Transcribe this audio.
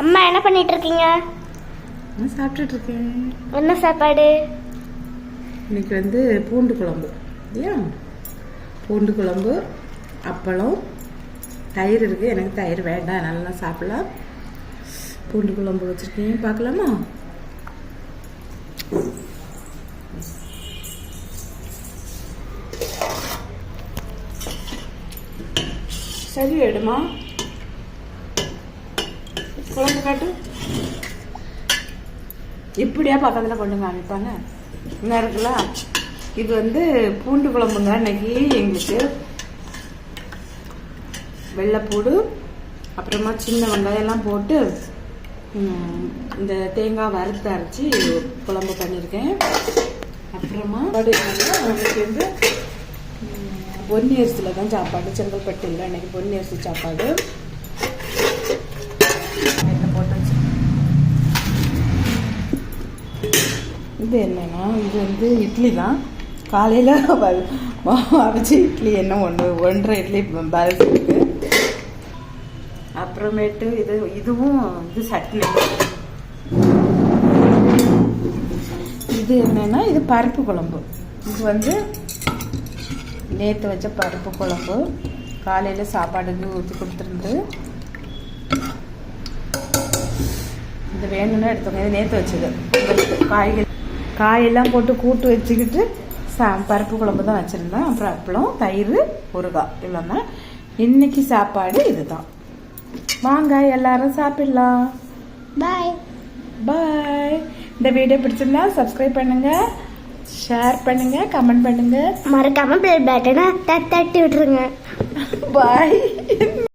அம்மா என்ன பண்ணிட்டு இருக்கீங்க? நான் சாப்பிட்டுட்டு இருக்கேன். என்ன சாப்பாடு? இன்னைக்கு வந்து பூண்டு குழம்பு. ஏன் பூண்டு குழம்பு, அப்பளம், தயிர் இருக்குது. எனக்கு தயிர் வேண்டாம், நல்லா சாப்பிடலாம். பூண்டு குழம்பு வச்சுருக்கேன், பார்க்கலாமா? சரி எடுமா, குழம்பு காட்டு. இப்படியா பக்கத்தில் கொண்டு காமிப்பாங்க. என்ன இருக்குல்ல, இது வந்து பூண்டு குழம்புங்க. இன்னைக்கு எங்களுக்கு வெள்ளைப்பூடு, அப்புறமா சின்ன வெங்காயம்லாம் போட்டு இந்த தேங்காய் வறுத்து அரைச்சி குழம்பு பண்ணியிருக்கேன். அப்புறமா அவங்களுக்கு வந்து பொன்னி அரிசியில் தான் சாப்பாடு, செங்கல்பட்டு இல்லை. இன்னைக்கு பொன்னி அரிசி சாப்பாடு போட்டு வச்சு. இது என்னன்னா, இது வந்து இட்லி தான். காலையில் அரைச்சி இட்லி என்ன ஒன்றரை இட்லி பேலன்ஸ் இருக்கு. அப்புறமேட்டு இதுவும் இது சட்னி. இது என்னன்னா, இது பருப்பு குழம்பு. இது வந்து நேற்று வச்ச பருப்பு குழம்பு, காலையில் சாப்பாடுக்கு ஊற்றி கொடுத்துருந்து. இது வேணும்னா எடுத்துக்கோங்க. இது நேற்று வச்சது. காயெல்லாம் போட்டு கூட்டு வச்சுக்கிட்டு பருப்பு குழம்பு தான் வச்சுருந்தேன். அப்புறம் அப்பளம், தயிர், ஊறுகாய், இல்லைன்னா இன்னைக்கு சாப்பாடு இதுதான். வாங்க எல்லாரும் சாப்பிடலாம். பாய் பாய். இந்த வீடியோ பிடிச்சிருந்தா சப்ஸ்கிரைப் பண்ணுங்க, ஷேர் பண்ணுங்க, கமெண்ட் பண்ணுங்க, மறக்காம பெல் பட்டனை தட்டி விட்டுருங்க. பாய்.